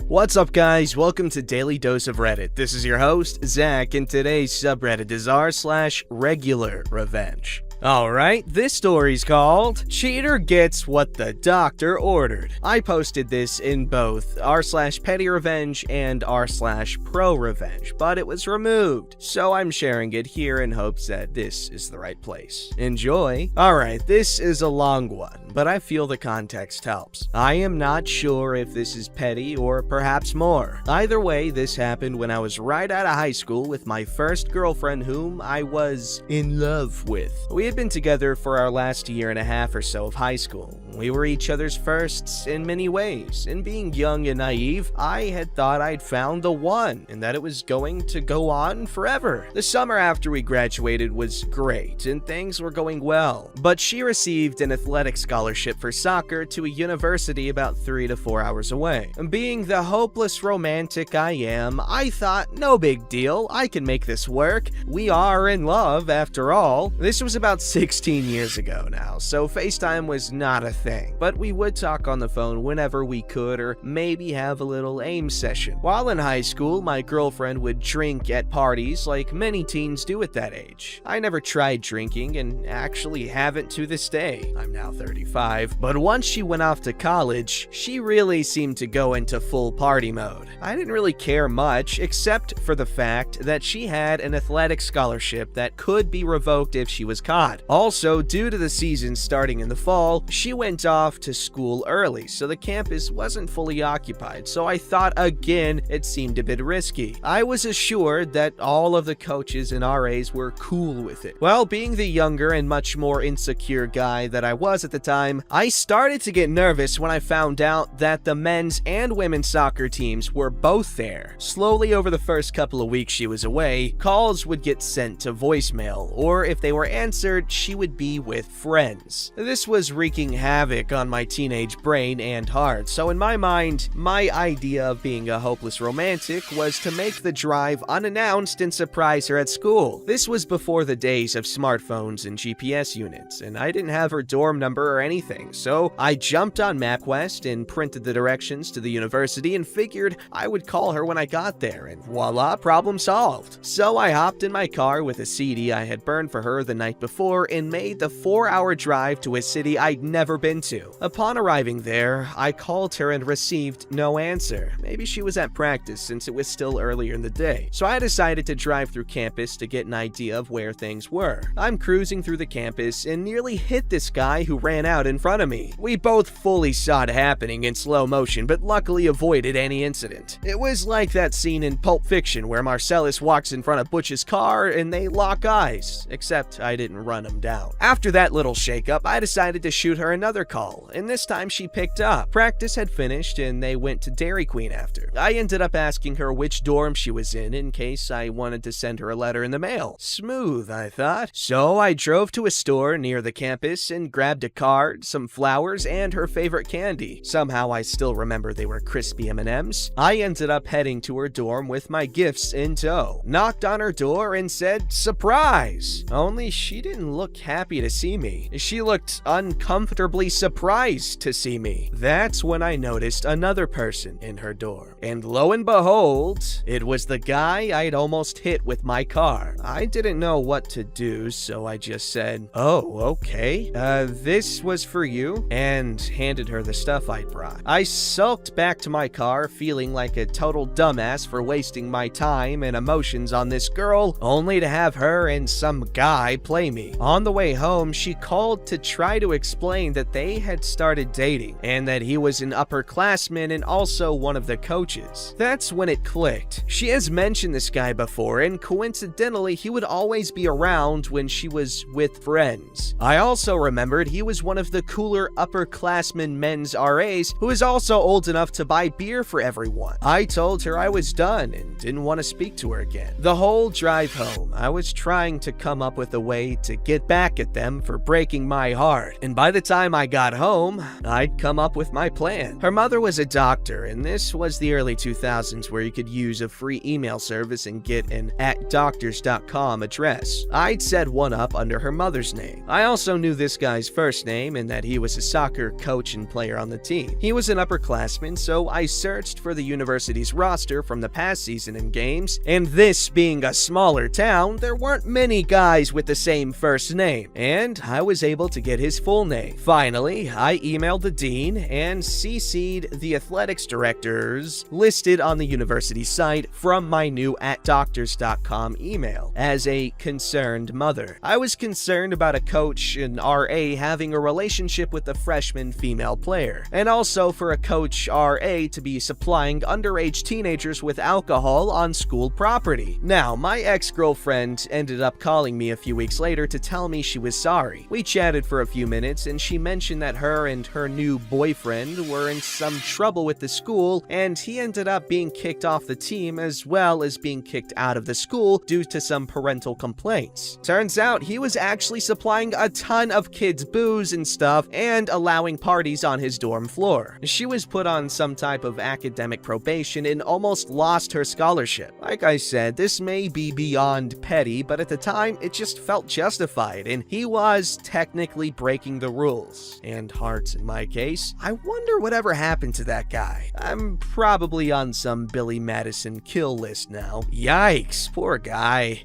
What's up, guys? Welcome to Daily Dose of Reddit. This is your host, Zach, and today's subreddit is r/RegularRevenge. Alright, this story's called Cheater Gets What the Doctor Ordered. I posted this in both r/PettyRevenge and r/ProRevenge, but it was removed, so I'm sharing it here in hopes that this is the right place. Enjoy! Alright, this is a long one, but I feel the context helps. I am not sure if this is petty or perhaps more. Either way, this happened when I was right out of high school with my first girlfriend whom I was in love with. We had been together for our last year and a half or so of high school. We were each other's firsts in many ways, and being young and naive, I had thought I'd found the one, and that it was going to go on forever. The summer after we graduated was great, and things were going well, but she received an athletic scholarship for soccer to a university about 3 to 4 hours away. And being the hopeless romantic I am, I thought, no big deal, I can make this work. We are in love after all. This was about 16 years ago now, so FaceTime was not a thing, but we would talk on the phone whenever we could or maybe have a little aim session. While in high school, my girlfriend would drink at parties like many teens do at that age. I never tried drinking and actually haven't to this day. I'm now 35, but once she went off to college, she really seemed to go into full party mode. I didn't really care much except for the fact that she had an athletic scholarship that could be revoked if she was caught. Also, due to the season starting in the fall, she went off to school early, so the campus wasn't fully occupied, so I thought again it seemed a bit risky. I was assured that all of the coaches and RAs were cool with it. Well, being the younger and much more insecure guy that I was at the time, I started to get nervous when I found out that the men's and women's soccer teams were both there. Slowly over the first couple of weeks she was away, calls would get sent to voicemail, or if they were answered, she would be with friends. This was wreaking havoc on my teenage brain and heart, so in my mind, my idea of being a hopeless romantic was to make the drive unannounced and surprise her at school. This was before the days of smartphones and GPS units, and I didn't have her dorm number or anything, so I jumped on MapQuest and printed the directions to the university and figured I would call her when I got there, and voila, problem solved. So I hopped in my car with a CD I had burned for her the night before and made the 4-hour drive to a city I'd never been to. Upon arriving there, I called her and received no answer. Maybe she was at practice since it was still earlier in the day. So I decided to drive through campus to get an idea of where things were. I'm cruising through the campus and nearly hit this guy who ran out in front of me. We both fully saw it happening in slow motion, but luckily avoided any incident. It was like that scene in Pulp Fiction where Marcellus walks in front of Butch's car and they lock eyes, except I didn't run him down. After that little shakeup, I decided to shoot her another call, and this time she picked up. Practice had finished and they went to Dairy Queen after. I ended up asking her which dorm she was in case I wanted to send her a letter in the mail. Smooth, I thought. So I drove to a store near the campus and grabbed a card, some flowers, and her favorite candy. Somehow I still remember they were crispy M&Ms. I ended up heading to her dorm with my gifts in tow. Knocked on her door and said, "Surprise!" Only she didn't look happy to see me. She looked uncomfortably surprised to see me. That's when I noticed another person in her door. And lo and behold, it was the guy I'd almost hit with my car. I didn't know what to do, so I just said, "Oh, okay. This was for you," and handed her the stuff I brought. I sulked back to my car, feeling like a total dumbass for wasting my time and emotions on this girl, only to have her and some guy play me. On the way home, she called to try to explain that they had started dating and that he was an upperclassman and also one of the coaches. That's when it clicked. She has mentioned this guy before, and coincidentally, he would always be around when she was with friends. I also remembered he was one of the cooler upperclassmen men's RAs who is also old enough to buy beer for everyone. I told her I was done and didn't want to speak to her again. The whole drive home, I was trying to come up with a way to get back at them for breaking my heart. And by the time I got home, I'd come up with my plan. Her mother was a doctor, and this was the early 2000s where you could use a free email service and get an @doctors.com address. I'd set one up under her mother's name. I also knew this guy's first name and that he was a soccer coach and player on the team. He was an upperclassman, so I searched for the university's roster from the past season and games, and this being a smaller town, there weren't many guys with the same first name, and I was able to get his full name. Finally, I emailed the dean and CC'd the athletics directors listed on the university site from my new @doctors.com email as a concerned mother. I was concerned about a coach and RA having a relationship with a freshman female player, and also for a coach RA to be supplying underage teenagers with alcohol on school property. Now, my ex-girlfriend ended up calling me a few weeks later to tell me she was sorry. We chatted for a few minutes and she mentioned that her and her new boyfriend were in some trouble with the school, and he ended up being kicked off the team as well as being kicked out of the school due to some parental complaints. Turns out he was actually supplying a ton of kids booze and stuff and allowing parties on his dorm floor. She was put on some type of academic probation and almost lost her scholarship. Like I said, this may be beyond petty, but at the time it just felt justified, and he was technically breaking the rules. And hearts in my case. I wonder whatever happened to that guy. I'm probably on some Billy Madison kill list now. Yikes, poor guy.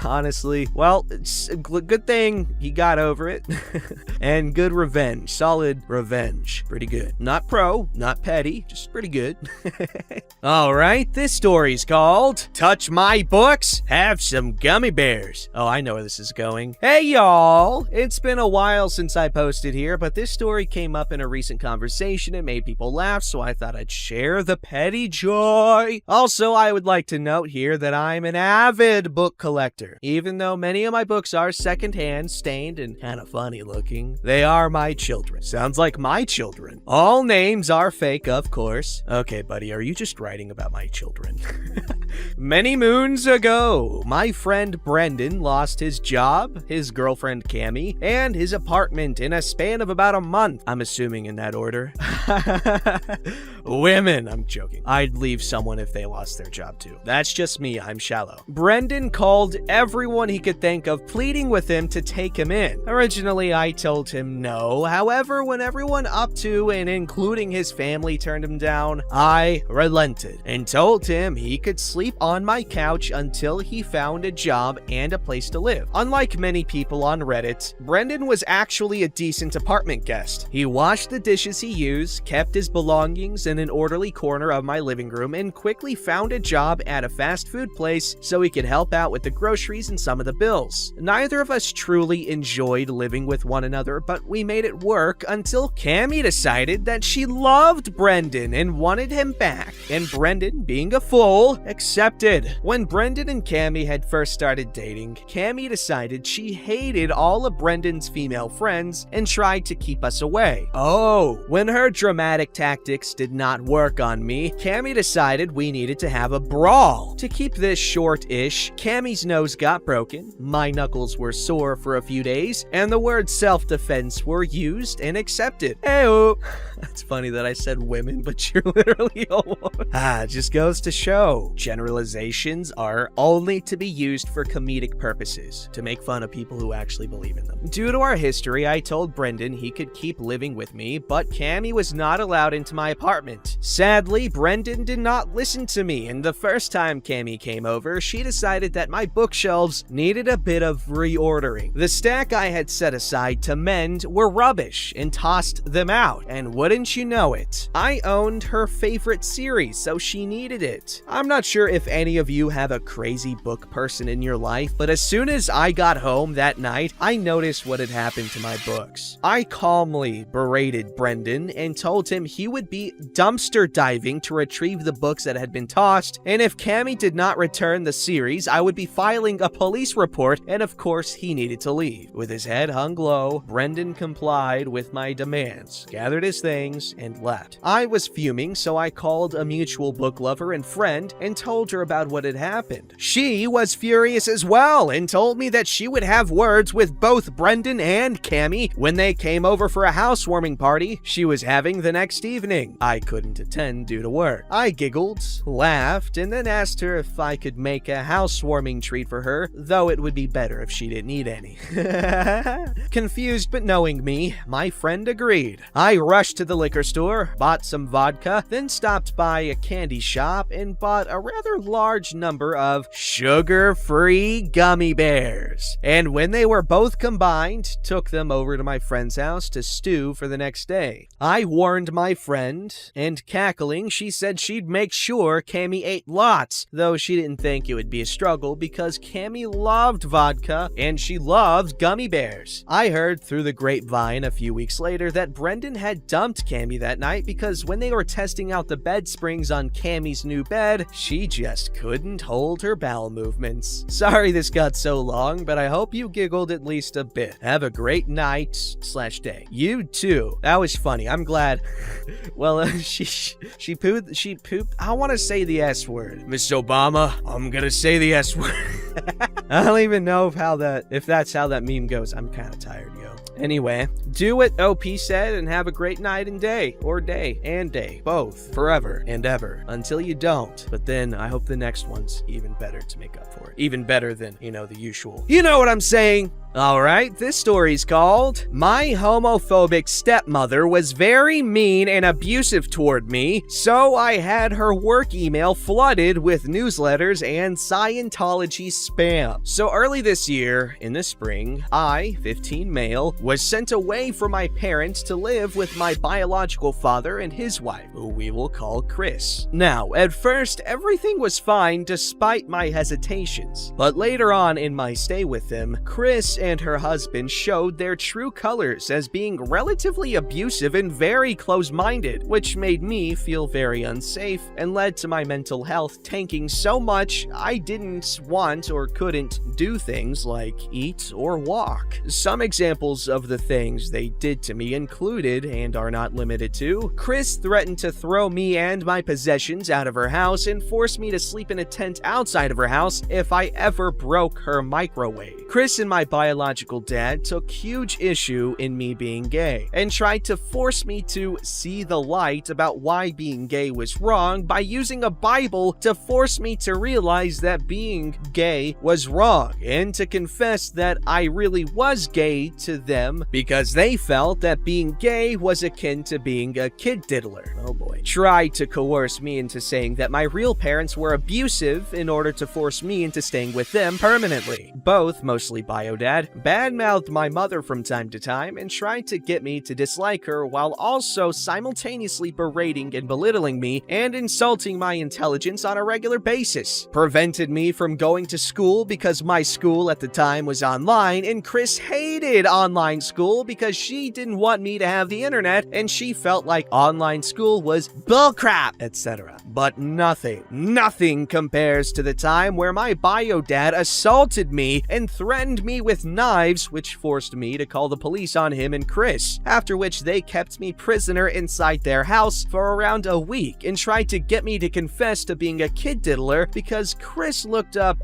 Honestly, well, it's a good thing he got over it. And good revenge, solid revenge. Pretty good. Not pro, not petty, just pretty good. Alright, this story's called Touch My Books, Have Some Gummy Bears. Oh, I know where this is going. Hey y'all! It's been a while since I posted here, but this story came up in a recent conversation and made people laugh, so I thought I'd share the petty joy. Also, I would like to note here that I'm an avid book collector. Even though many of my books are secondhand, stained, and kinda funny looking, they are my children. Sounds like my children. All names are fake, of course. Okay, buddy, are you just writing about my children? Many moons ago, my friend Brendan lost his job, his girlfriend Cammy, and his apartment in a span of about a month. I'm assuming in that order. Women, I'm joking. I'd leave someone if they lost their job too. That's just me, I'm shallow. Brendan called everyone he could think of, pleading with him to take him in. Originally, I told him no. However, when everyone up to and including his family turned him down, I relented and told him he could sleep on my couch until he found a job and a place to live. Unlike many people on Reddit, Brendan was actually a decent apartment guest. He washed the dishes he used, kept his belongings in an orderly corner of my living room, and quickly found a job at a fast food place so he could help out with the groceries and some of the bills. Neither of us truly enjoyed living with one another, but we made it work until Cammy decided that she loved Brendan and wanted him back, and Brendan, being a fool, accepted. When Brendan and Cammy had first started dating, Cammy decided she hated all of Brendan's female friends and tried to keep us away. Oh, when her dramatic tactics did not work on me, Cammy decided we needed to have a brawl. To keep this short-ish, Cammy's nose got broken, my knuckles were sore for a few days, and the words self-defense were used and accepted. Hey-oh. It's funny that I said women, but you're literally a woman. Just goes to show, generalizations are only to be used for comedic purposes, to make fun of people who actually believe in them. Due to our history, I told Brendan he could keep living with me, but Cammy was not allowed into my apartment. Sadly, Brendan did not listen to me, and the first time Cammy came over, she decided that my bookshelves needed a bit of reordering. The stack I had set aside to mend were rubbish, and tossed them out, and wouldn't you know it, I owned her favorite series, so she needed it. I'm not sure if any of you have a crazy book person in your life, but as soon as I got home that night, I noticed what had happened to my books. I calmly berated Brendan and told him he would be dumpster diving to retrieve the books that had been tossed, and if Cammy did not return the series, I would be filing a police report, and of course he needed to leave. With his head hung low, Brendan complied with my demands, gathered his things, things, and left. I was fuming, so I called a mutual book lover and friend and told her about what had happened. She was furious as well and told me that she would have words with both Brendan and Cammy when they came over for a housewarming party she was having the next evening. I couldn't attend due to work. I giggled, laughed, and then asked her if I could make a housewarming treat for her, though it would be better if she didn't eat any. Confused but knowing me, my friend agreed. I rushed to the liquor store, bought some vodka, then stopped by a candy shop and bought a rather large number of sugar-free gummy bears. And when they were both combined, took them over to my friend's house to stew for the next day. I warned my friend, and cackling, she said she'd make sure Cammy ate lots, though she didn't think it would be a struggle because Cammy loved vodka and she loved gummy bears. I heard through the grapevine a few weeks later that Brendan had dumped Cammy that night because when they were testing out the bed springs on Cammy's new bed, she just couldn't hold her bowel movements. Sorry this got so long, but I hope you giggled at least a bit. Have a great night/day. You too. That was funny. I'm glad. Well, she pooped. I want to say the S word. Miss Obama, I'm gonna say the S word. I don't even know if that's how that meme goes. I'm kind of tired, yo. Anyway, do what OP said and have a great night and day. Or day and day. Both. Forever and ever. Until you don't. But then I hope the next one's even better to make up for it. Even better than, the usual. You know what I'm saying? Alright, this story's called My Homophobic Stepmother Was Very Mean and Abusive Toward Me, so I had her work email flooded with newsletters and Scientology spam. So early this year, in the spring, I, 15 male, was sent away from my parents to live with my biological father and his wife, who we will call Chris. Now, at first, everything was fine despite my hesitations, but later on in my stay with them, Chris and her husband showed their true colors as being relatively abusive and very close-minded, which made me feel very unsafe and led to my mental health tanking so much I didn't want or couldn't do things like eat or walk. Some examples of the things they did to me included, and are not limited to, Chris threatened to throw me and my possessions out of her house and force me to sleep in a tent outside of her house if I ever broke her microwave. Chris and my biological dad took huge issue in me being gay and tried to force me to see the light about why being gay was wrong by using a Bible to force me to realize that being gay was wrong and to confess that I really was gay to them because they felt that being gay was akin to being a kid diddler. Oh boy. Tried to coerce me into saying that my real parents were abusive in order to force me into staying with them permanently. Both, mostly bio dad, badmouthed my mother from time to time and tried to get me to dislike her while also simultaneously berating and belittling me and insulting my intelligence on a regular basis. Prevented me from going to school because my school at the time was online and Chris hated online school because she didn't want me to have the internet and she felt like online school was bullcrap, etc. But nothing compares to the time where my bio dad assaulted me and threatened me with knives, which forced me to call the police on him and Chris, after which they kept me prisoner inside their house for around a week and tried to get me to confess to being a kid diddler because Chris looked up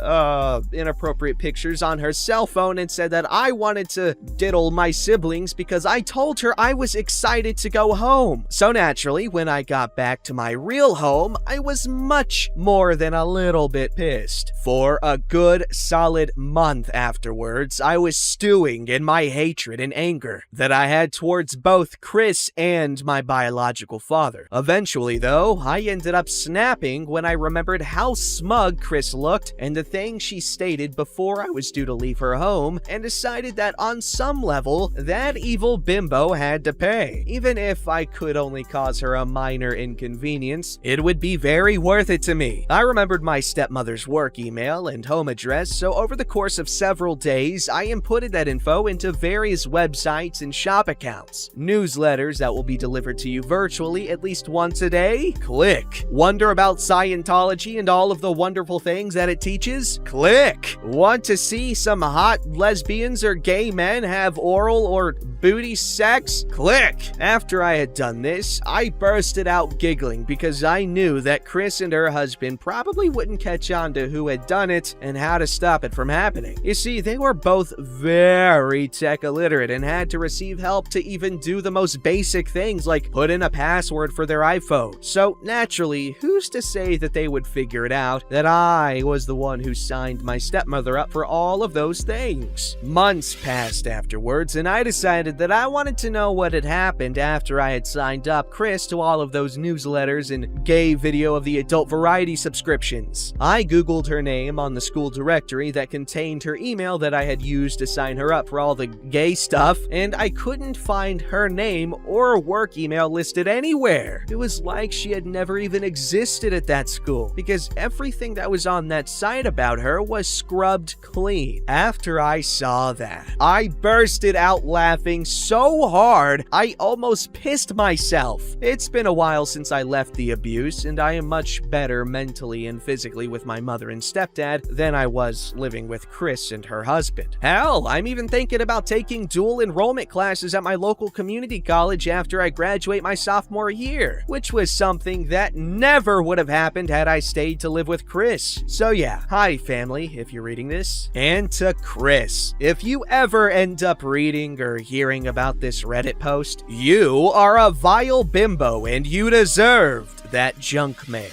inappropriate pictures on her cell phone and said that I wanted to diddle my siblings because I told her I was excited to go home. So naturally, when I got back to my real home, I was much more than a little bit pissed. For a good solid month afterwards, I was stewing in my hatred and anger that I had towards both Chris and my biological father. Eventually, though, I ended up snapping when I remembered how smug Chris looked and the things she stated before I was due to leave her home, and decided that on some level, that evil bimbo had to pay. Even if I could only cause her a minor inconvenience, it would be very worth it to me. I remembered my stepmother's work email and home address, so over the course of several days, I I inputted that info into various websites and shop accounts. Newsletters that will be delivered to you virtually at least once a day? Click. Wonder about Scientology and all of the wonderful things that it teaches? Click. Want to see some hot lesbians or gay men have oral or booty sex? Click. After I had done this, I bursted out giggling because I knew that Chris and her husband probably wouldn't catch on to who had done it and how to stop it from happening. You see, they were both very tech illiterate and had to receive help to even do the most basic things like put in a password for their iPhone. So naturally, who's to say that they would figure it out that I was the one who signed my stepmother up for all of those things? Months passed afterwards, and I decided that I wanted to know what had happened after I had signed up Chris to all of those newsletters and gay video of the adult variety subscriptions. I googled her name on the school directory that contained her email that I had used to sign her up for all the gay stuff, and I couldn't find her name or work email listed anywhere. It was like she had never even existed at that school, because everything that was on that site about her was scrubbed clean. After I saw that, I bursted out laughing so hard, I almost pissed myself. It's been a while since I left the abuse, and I am much better mentally and physically with my mother and stepdad than I was living with Chris and her husband. Hell, I'm even thinking about taking dual enrollment classes at my local community college after I graduate my sophomore year, which was something that never would have happened had I stayed to live with Chris. So yeah, hi family, if you're reading this, and to Chris, if you ever end up reading or hearing about this Reddit post, you are a vile bimbo and you deserved that junk mail.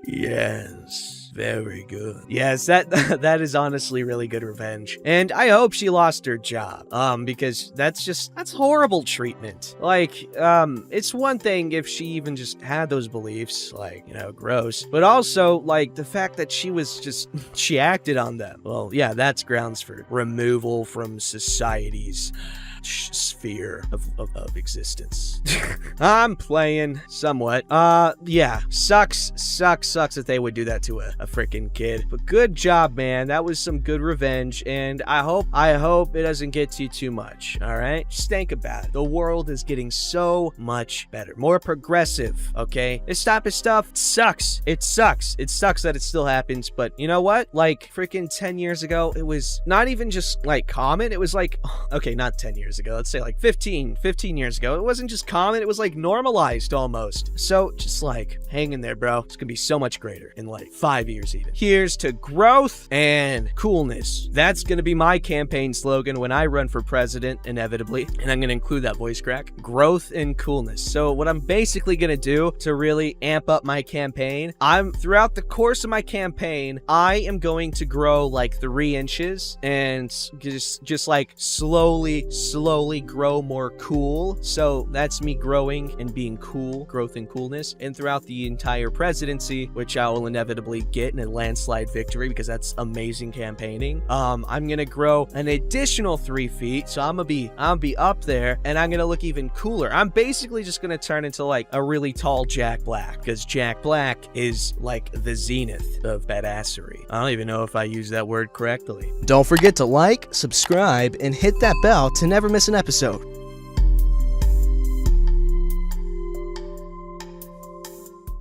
Yes, very good. Yes, that is honestly really good revenge. And I hope she lost her job. Because that's horrible treatment. Like, it's one thing if she even just had those beliefs, like, gross. But also, like, the fact that she acted on them. Well, yeah, that's grounds for removal from society's sphere of existence. I'm playing somewhat. Yeah, sucks that they would do that to a freaking kid. But good job, man. That was some good revenge, and I hope it doesn't get to you too much. All right, just think about it. The world is getting so much better, more progressive. Okay, this type of stuff sucks. It sucks that it still happens. But you know what? Like freaking 10 years ago, it was not even just like common. It was like, okay, not 10 years ago, let's say like 15 years ago, it wasn't just common, it was like normalized almost. So just like hang in there, bro. It's gonna be so much greater in like 5 years even. Here's to growth and coolness. That's gonna be my campaign slogan when I run for president, inevitably, and I'm gonna include that voice crack: growth and coolness. So what I'm basically gonna do to really amp up my campaign, throughout the course of my campaign, I am going to grow like 3 inches and just like slowly grow more cool. So that's me growing and being cool, growth and coolness. And throughout the entire presidency, which I will inevitably get in a landslide victory because that's amazing campaigning, I'm gonna grow an additional 3 feet. So I'm gonna be up there, and I'm gonna look even cooler. I'm basically just gonna turn into like a really tall Jack Black, because Jack Black is like the zenith of badassery. I don't even know if I use that word correctly. Don't forget to like, subscribe, and hit that bell to never miss an episode.